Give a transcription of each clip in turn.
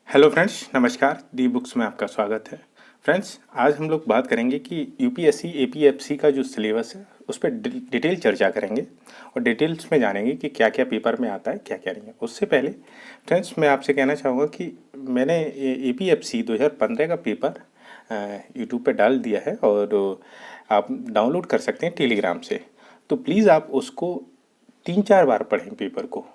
Hello friends, नमस्कार। दी books में आपका स्वागत है। फ्रेंड्स, आज हम लोग बात करेंगे कि यूपीएससी एपीएफसी का जो सिलेबस है उस पर डिटेल चर्चा करेंगे और डिटेल्स में जानेंगे कि क्या क्या पेपर में आता है, क्या क्या नहीं है। उससे पहले फ्रेंड्स, मैं आपसे कहना चाहूँगा कि मैंने एपीएफसी 2015 का पेपर यूट्यूब पे डाल दिया है और आप डाउनलोड कर सकते हैं टेलीग्राम से। तो प्लीज़ आप उसको 3-4 बार पढ़ें पेपर को।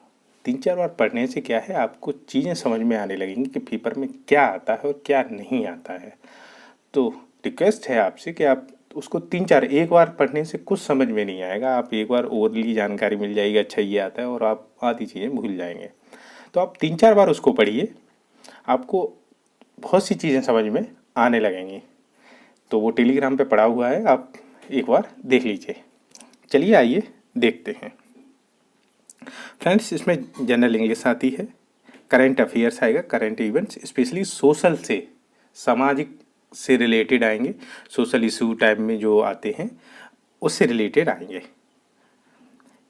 3-4 बार पढ़ने से क्या है, आपको चीज़ें समझ में आने लगेंगी कि पेपर में क्या आता है और क्या नहीं आता है। तो रिक्वेस्ट है आपसे कि आप उसको 3-4 एक बार पढ़ने से कुछ समझ में नहीं आएगा। आप एक बार ओवरली जानकारी मिल जाएगी, अच्छा ये आता है, और आप आधी चीज़ें भूल जाएंगे। तो आप 3-4 बार उसको पढ़िए, आपको बहुत सी चीज़ें समझ में आने लगेंगी। तो वो टेलीग्राम पे पड़ा हुआ है, आप एक बार देख लीजिए। चलिए आइए देखते हैं। फ्रेंड्स, इसमें जनरल इंग्लिश आती है, करंट अफेयर्स आएगा, करंट इवेंट्स स्पेशली सोशल से, सामाजिक से रिलेटेड आएंगे। सोशल इशू टाइप में जो आते हैं उससे रिलेटेड आएंगे।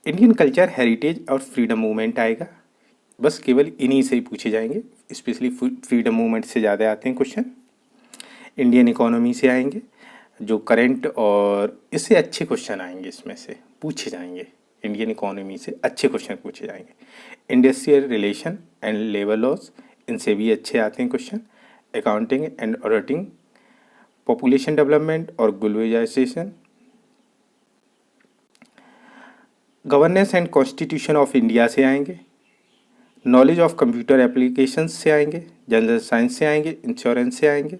इंडियन कल्चर, हेरिटेज और फ्रीडम मूवमेंट आएगा। बस केवल इन्हीं से ही पूछे जाएंगे, स्पेशली फ्रीडम मूवमेंट से ज़्यादा आते हैं क्वेश्चन। इंडियन इकोनॉमी से आएंगे, जो करंट और इससे अच्छे क्वेश्चन आएंगे, इसमें से पूछे जाएंगे। इंडियन इकोनॉमी से अच्छे क्वेश्चन पूछे जाएंगे। Industrial relation and labour laws, इनसे भी अच्छे आते हैं question. Accounting and auditing, population development और globalisation, governance and constitution of India से आएंगे। नॉलेज ऑफ कंप्यूटर एप्लीकेशंस से आएंगे। जनरल साइंस से आएंगे। इंश्योरेंस से आएंगे।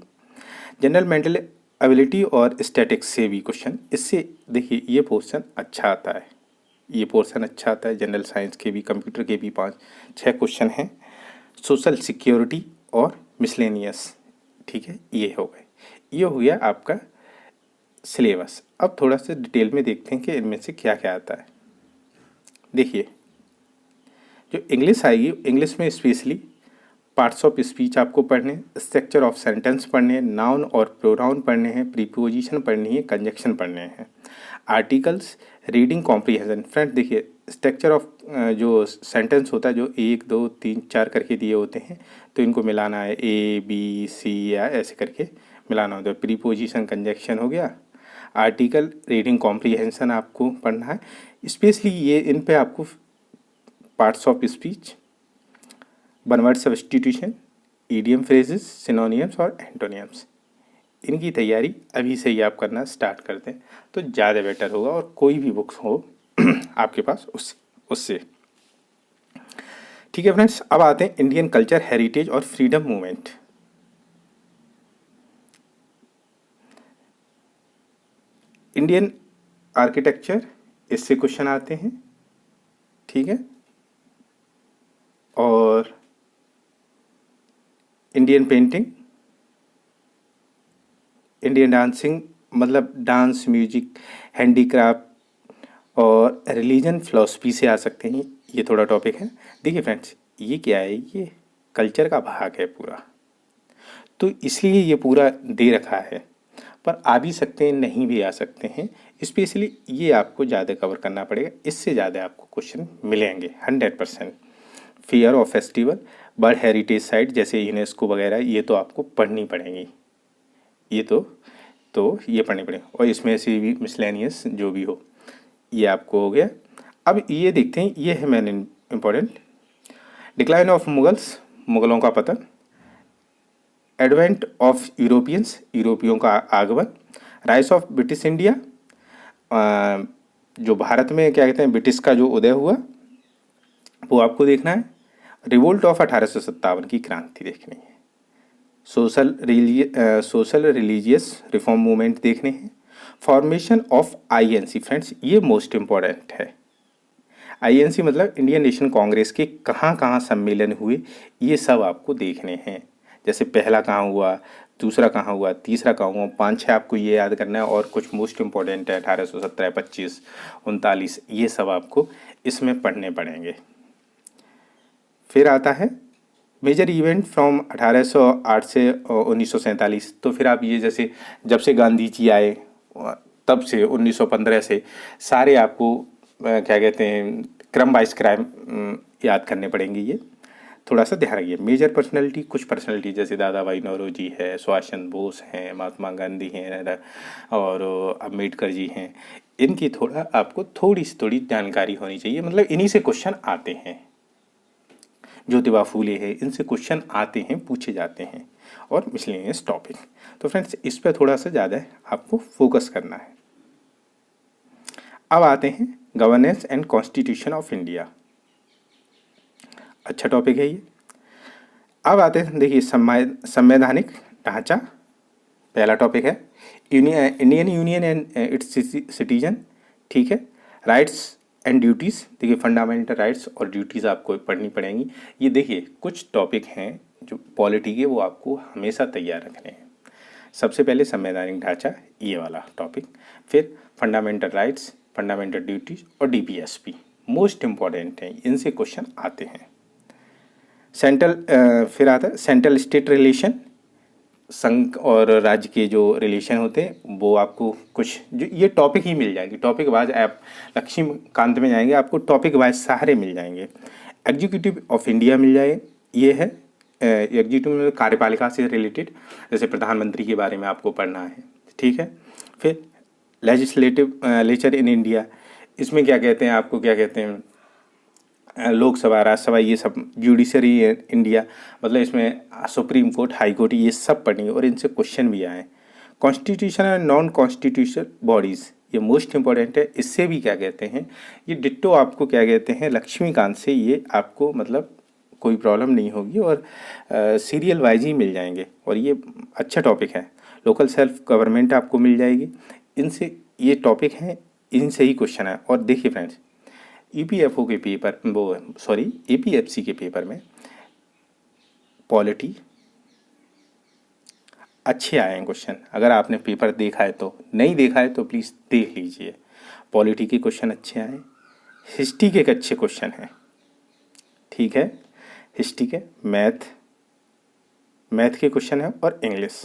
जनरल मेंटल एबिलिटी और स्टैटिक्स से भी क्वेश्चन। इससे देखिए ये पोर्शन अच्छा आता है, ये पोर्शन अच्छा आता है। जनरल साइंस के भी, कंप्यूटर के भी 5-6 क्वेश्चन हैं। सोशल सिक्योरिटी और मिसलेनियस, ठीक है, ये हो गए। ये हो गया आपका सिलेबस। अब थोड़ा सा डिटेल में देखते हैं कि इनमें से क्या क्या आता है। देखिए, जो इंग्लिश आएगी, इंग्लिश में स्पेशली पार्ट्स ऑफ स्पीच आपको पढ़ने, स्ट्रक्चर ऑफ सेंटेंस पढ़ने, नाउन और प्रोनाउन पढ़ने हैं, प्रीपोजिशन पढ़नी है, कंजक्शन पढ़ने हैं, आर्टिकल्स, रीडिंग कॉम्प्रिहेंशन। फ्रेंड देखिए, स्ट्रक्चर ऑफ जो सेंटेंस होता है, जो 1 2 3 4 करके दिए होते हैं, तो इनको मिलाना है, ए बी सी या ऐसे करके मिलाना होता है। प्रीपोजिशन, कंजक्शन हो गया। आर्टिकल, रीडिंग कॉम्प्रिहेंशन आपको पढ़ना है। स्पेशली ये इन पे आपको parts of speech, one word substitution, idiom phrases, synonyms और एंटोनियम्स, इनकी तैयारी अभी से ही आप करना स्टार्ट कर दें तो ज़्यादा बेटर होगा। और कोई भी बुक्स हो आपके पास उससे ठीक है। फ्रेंड्स, अब आते हैं इंडियन कल्चर, हेरिटेज और फ्रीडम मूवमेंट। इंडियन आर्किटेक्चर, इससे क्वेश्चन आते हैं, ठीक है। और इंडियन पेंटिंग, इंडियन डांसिंग, मतलब डांस, म्यूजिक, हैंडीक्राफ्ट और रिलीजन फिलॉसफी से आ सकते हैं। ये थोड़ा टॉपिक है। देखिए फ्रेंड्स, ये क्या है, ये कल्चर का भाग है पूरा, तो इसलिए ये पूरा दे रखा है। पर आ भी सकते हैं, नहीं भी आ सकते हैं। स्पेशली ये आपको ज़्यादा कवर करना पड़ेगा, इससे ज़्यादा आपको क्वेश्चन मिलेंगे 100%। Fear of festival, bird heritage site जैसे यूनेस्को वगैरह, ये तो आपको पढ़नी पड़ेंगी, ये तो ये पढ़नी पड़ेगी। और इसमें से भी मिसलेनियस जो भी हो, ये आपको हो गया। अब ये देखते हैं, ये है main important. Decline of Mughals, मुगलों का पतन। एडवेंट ऑफ यूरोपियंस, यूरोपियों का आगमन। राइस ऑफ ब्रिटिश इंडिया, जो भारत में क्या कहते हैं, ब्रिटिश का जो उदय हुआ, वो आपको देखना है। रिवोल्ट ऑफ 1857 की क्रांति देखनी है। सोशल रिलीजियस रिफॉर्म मूवमेंट देखने हैं। फॉर्मेशन ऑफ आईएनसी, फ्रेंड्स ये मोस्ट इम्पॉर्टेंट है। आईएनसी मतलब इंडियन नेशनल कांग्रेस के कहाँ कहाँ सम्मेलन हुए, ये सब आपको देखने हैं। जैसे पहला कहाँ हुआ, दूसरा कहाँ हुआ, तीसरा कहाँ हुआ, 5-6 आपको ये याद करना है। और कुछ मोस्ट इम्पॉर्टेंट है, 1817, 25, 39, ये सब आपको इसमें पढ़ने पड़ेंगे। फिर आता है मेजर इवेंट फ्रॉम 1808 से 1947। तो फिर आप ये जैसे जब से गांधी जी आए तब से 1915 से सारे आपको क्या कहते हैं, क्रम वाइज क्राइम याद करने पड़ेंगे। ये थोड़ा सा ध्यान रखिए। मेजर पर्सनैलिटी, कुछ पर्सनैलिटी जैसे दादा भाई नौरोजी है, सुभाष चंद्र बोस हैं, महात्मा गांधी हैं और अम्बेडकर जी हैं, इनकी थोड़ा आपको थोड़ी सी थोड़ी जानकारी होनी चाहिए, मतलब इन्हीं से क्वेश्चन आते हैं। ज्योतिबा फूले है, इनसे क्वेश्चन आते हैं, पूछे जाते हैं। और मिसलेनियस टॉपिक, तो फ्रेंड्स इस पर थोड़ा सा ज़्यादा आपको फोकस करना है। अब आते हैं governance and constitution of India. अच्छा टॉपिक है ये। अब आते हैं, देखिए संवैधानिक ढांचा पहला टॉपिक है। Indian union and it's citizen, ठीक है। राइट्स एंड ड्यूटीज़, देखिए फंडामेंटल राइट्स और ड्यूटीज़ आपको पढ़नी पड़ेंगी। ये देखिए कुछ टॉपिक हैं जो पॉलिटी के, वो आपको हमेशा तैयार रखने हैं। सबसे पहले संवैधानिक ढांचा, ये वाला टॉपिक, फिर फंडामेंटल राइट्स, फंडामेंटल ड्यूटीज और डीपीएसपी मोस्ट इम्पॉर्टेंट हैं, इनसे क्वेश्चन आते हैं। फिर आता है सेंट्रल स्टेट रिलेशन, संघ और राज्य के जो रिलेशन होते हैं वो आपको कुछ जो ये टॉपिक ही मिल जाएंगे, टॉपिक वाइज आप लक्ष्मीकांत में जाएंगे आपको टॉपिक वाइज सारे मिल जाएंगे। एग्जीक्यूटिव ऑफ इंडिया मिल जाए, ये है एग्जीक्यूटिव में कार्यपालिका से रिलेटेड, जैसे प्रधानमंत्री के बारे में आपको पढ़ना है, ठीक है। फिर लेजिस्लेटिव लेचर इन इंडिया, इसमें क्या कहते हैं, आपको क्या कहते हैं, लोकसभा राज्यसभा, ये सब जुडिशरी इंडिया, मतलब इसमें सुप्रीम कोर्ट, हाई कोर्ट, ये सब पढ़नी है और इनसे क्वेश्चन भी आए। Constitution and non constitution bodies, ये मोस्ट इंपॉर्टेंट है, इससे भी क्या कहते हैं, ये डिट्टो आपको क्या कहते हैं लक्ष्मीकांत से, ये आपको मतलब कोई प्रॉब्लम नहीं होगी और सीरियल वाइज ही मिल जाएंगे और ये अच्छा टॉपिक है। लोकल सेल्फ गवर्नमेंट आपको मिल जाएगी, इनसे ये टॉपिक हैं, इनसे ही क्वेश्चन है। और देखिए फ्रेंड्स, ईपीएफओ के पेपर, वो सॉरी एपीएफसी के पेपर में पॉलिटी अच्छे आए हैं क्वेश्चन। अगर आपने पेपर देखा है तो, नहीं देखा है तो प्लीज़ देख लीजिए। पॉलिटी के क्वेश्चन अच्छे आए, हिस्ट्री के अच्छे क्वेश्चन हैं, ठीक है। हिस्ट्री के, मैथ के क्वेश्चन है और इंग्लिश,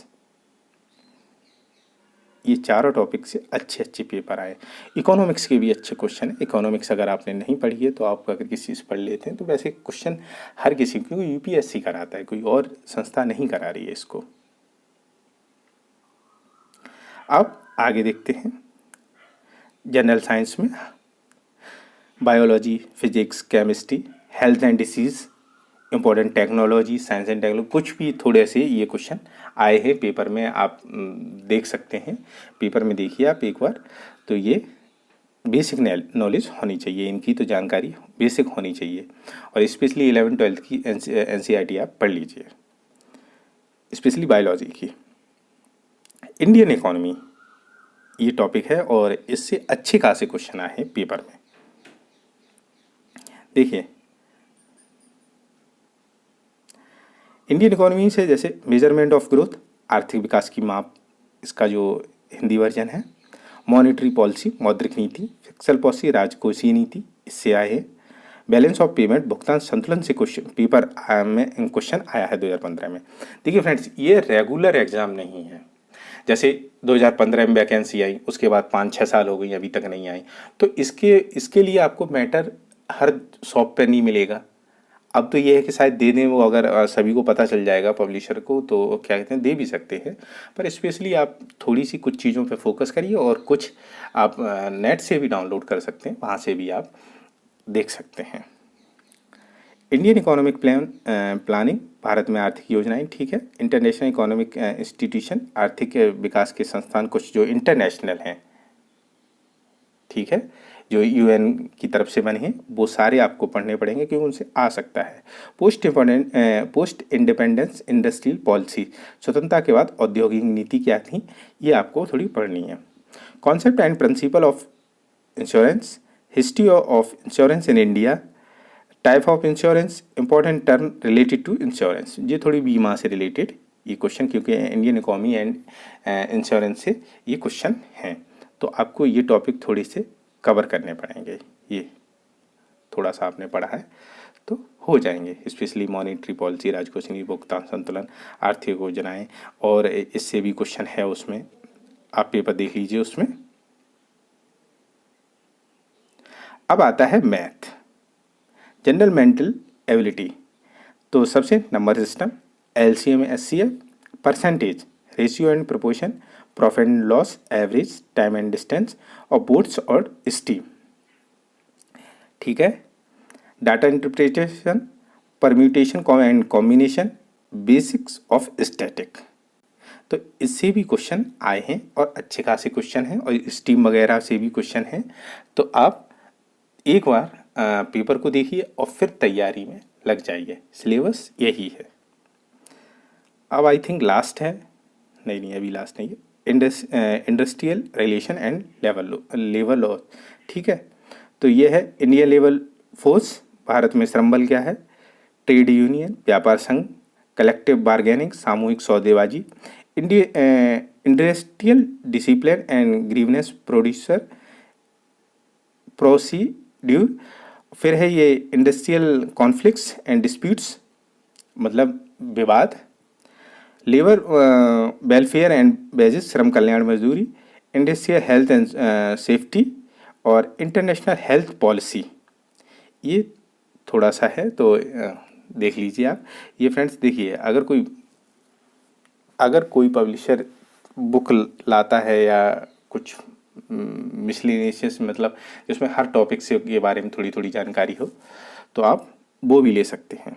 ये चारों टॉपिक से अच्छे पेपर आए। इकोनॉमिक्स के भी अच्छे क्वेश्चन है। इकोनॉमिक्स अगर आपने नहीं पढ़ी है तो आप अगर किसी से पढ़ लेते हैं तो वैसे क्वेश्चन हर किसी, क्योंकि यूपीएससी कराता है, कोई और संस्था नहीं करा रही है इसको। अब आगे देखते हैं जनरल साइंस में biology, physics, chemistry, health and disease, important technology, science and technology, कुछ भी थोड़े से ये क्वेश्चन आए हैं पेपर में, आप देख सकते हैं। पेपर में देखिए आप एक बार, तो ये बेसिक नॉलेज होनी चाहिए, इनकी तो जानकारी बेसिक होनी चाहिए। और स्पेशली 11th-12th की एनसीईआरटी आप पढ़ लीजिए, स्पेशली बायोलॉजी की। इंडियन इकोनॉमी ये टॉपिक है और इससे अच्छे खासे क्वेश्चन आए हैं पेपर में। देखिए इंडियन इकोनॉमी से जैसे मेजरमेंट ऑफ ग्रोथ, आर्थिक विकास की माप, इसका जो हिंदी वर्जन है। मॉनेटरी पॉलिसी, मौद्रिक नीति, फिस्कल पॉलिसी, राजकोषीय नीति, इससे आए हैं। बैलेंस ऑफ पेमेंट, भुगतान संतुलन से क्वेश्चन पेपर में क्वेश्चन आया है 2015 में। देखिए फ्रेंड्स, ये रेगुलर एग्जाम नहीं है। जैसे 2015 में वैकेंसी आई, उसके बाद 5-6 साल हो गई, अभी तक नहीं आई, तो इसके लिए आपको मैटर हर शॉप पे नहीं मिलेगा। अब तो ये है कि शायद दे दें वो, अगर सभी को पता चल जाएगा पब्लिशर को तो क्या कहते हैं दे भी सकते हैं, पर स्पेशली आप थोड़ी सी कुछ चीज़ों पे फोकस करिए और कुछ आप नेट से भी डाउनलोड कर सकते हैं, वहाँ से भी आप देख सकते हैं। इंडियन इकोनॉमिक प्लानिंग, भारत में आर्थिक योजनाएं, ठीक है। इंटरनेशनल इकोनॉमिक इंस्टीट्यूशन, आर्थिक विकास के संस्थान कुछ जो इंटरनेशनल हैं, ठीक है, जो यूएन की तरफ से बने हैं, वो सारे आपको पढ़ने पड़ेंगे क्योंकि उनसे आ सकता है। पोस्ट इंडिपेंडेंस इंडस्ट्रियल पॉलिसी, स्वतंत्रता के बाद औद्योगिक नीति क्या थी, ये आपको थोड़ी पढ़नी है। Concept and principle of insurance, history of insurance in India, type of insurance, important term related to insurance, ये थोड़ी बीमा से रिलेटेड ये क्वेश्चन, क्योंकि इंडियन इकोनॉमी एंड इंश्योरेंस से ये क्वेश्चन हैं, तो आपको ये टॉपिक थोड़ी से कवर करने पड़ेंगे। ये थोड़ा सा आपने पढ़ा है तो हो जाएंगे, स्पेशली मॉनेटरी पॉलिसी, राजकोषीय, भुगतान संतुलन, आर्थिक योजनाएं, और इससे भी क्वेश्चन है उसमें, आप पेपर देख लीजिए उसमें। अब आता है मैथ, जनरल मेंटल एबिलिटी, तो सबसे number system, LCM HCF, percentage, ratio and proportion, profit and loss, average, time and distance और बोट्स और स्टीम। ठीक है। Data interpretation, permutation and combination, basics of static. तो इससे भी क्वेश्चन आए हैं और अच्छे खासे क्वेश्चन हैं, और स्टीम वगैरह से भी क्वेश्चन हैं। तो आप एक बार पेपर को देखिए और फिर तैयारी में लग जाइए। सिलेबस यही है। अब आई थिंक लास्ट है, नहीं अभी लास्ट नहीं है, industrial relation and labour law. ठीक है। तो ये है इंडियन लेबर फोर्स, भारत में श्रम बल क्या है, ट्रेड यूनियन, व्यापार संघ, कलेक्टिव बार्गेनिंग, सामूहिक सौदेबाजी, industrial discipline and grievance producer procedure. फिर है ये इंडस्ट्रियल कॉन्फ्लिक्ट्स एंड डिस्प्यूट्स, मतलब विवाद, लेबर वेलफेयर एंड बेसिस, श्रम कल्याण मजदूरी, इंडस्ट्रियल हेल्थ एंड सेफ्टी और इंटरनेशनल हेल्थ पॉलिसी। ये थोड़ा सा है, तो देख लीजिए आप। ये फ्रेंड्स देखिए, अगर कोई पब्लिशर बुक लाता है या कुछ मिसलिनियस, मतलब जिसमें हर टॉपिक से के बारे में थोड़ी थोड़ी जानकारी हो, तो आप वो भी ले सकते हैं।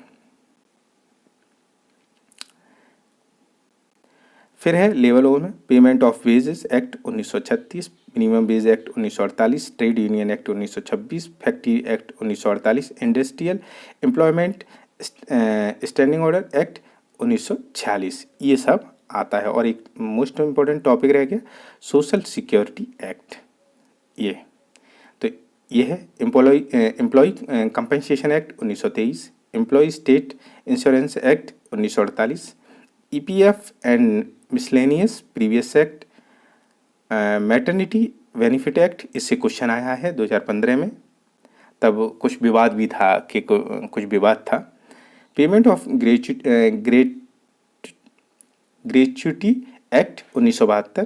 फिर है लेबर लॉ में payment of wages act 1936, minimum wage act 1948, trade union act 1926, factory act 1948, industrial employment standing order act 1946, ये सब आता है। और एक मोस्ट इम्पोर्टेंट टॉपिक रह गया सोशल सिक्योरिटी एक्ट। ये तो ये है employ compensation act 1923, employ state insurance act 1948, EPF and miscellaneous previous act, maternity benefit act, इससे क्वेश्चन आया है 2015 में, तब कुछ विवाद भी था कि कुछ विवाद था। पेमेंट ऑफ ग्रेच्युटी एक्ट 1972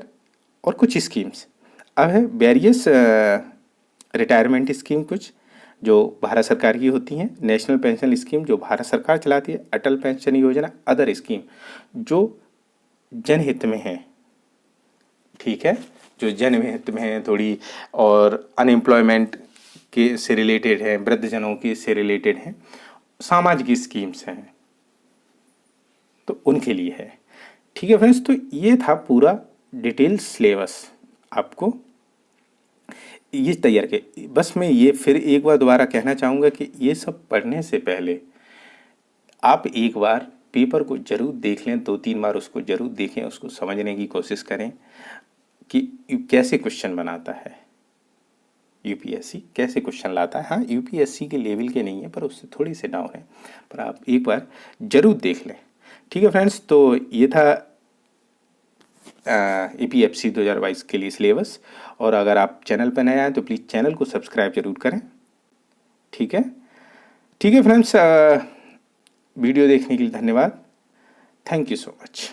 और कुछ स्कीम्स। अब है वेरियस रिटायरमेंट स्कीम, कुछ जो भारत सरकार की होती हैं, नेशनल पेंशन स्कीम जो भारत सरकार चलाती है, अटल पेंशन योजना, अदर स्कीम जो जनहित में है। ठीक है, जो जनहित में है थोड़ी, और अनएम्प्लॉयमेंट के से रिलेटेड है, वृद्धजनों के से रिलेटेड है, सामाजिक स्कीम्स हैं, तो उनके लिए है। ठीक है फ्रेंड्स, तो ये था पूरा डिटेल सिलेबस आपको ये तैयार किया। बस मैं ये फिर एक बार दोबारा कहना चाहूँगा कि ये सब पढ़ने से पहले आप एक बार पेपर को जरूर देख लें, 2-3 बार उसको जरूर देखें, उसको समझने की कोशिश करें कि कैसे क्वेश्चन बनाता है यूपीएससी, कैसे क्वेश्चन लाता है। हाँ, यूपीएससी के लेवल के नहीं है, पर उससे थोड़ी से डाउन है, पर आप एक बार जरूर देख लें। ठीक है फ्रेंड्स, तो ये था ईपीएफसी 2022 के लिए सिलेबस। और अगर आप चैनल पर नए आए तो प्लीज़ चैनल को सब्सक्राइब जरूर करें। ठीक है, ठीक है फ्रेंड्स, वीडियो देखने के लिए धन्यवाद। Thank you so much.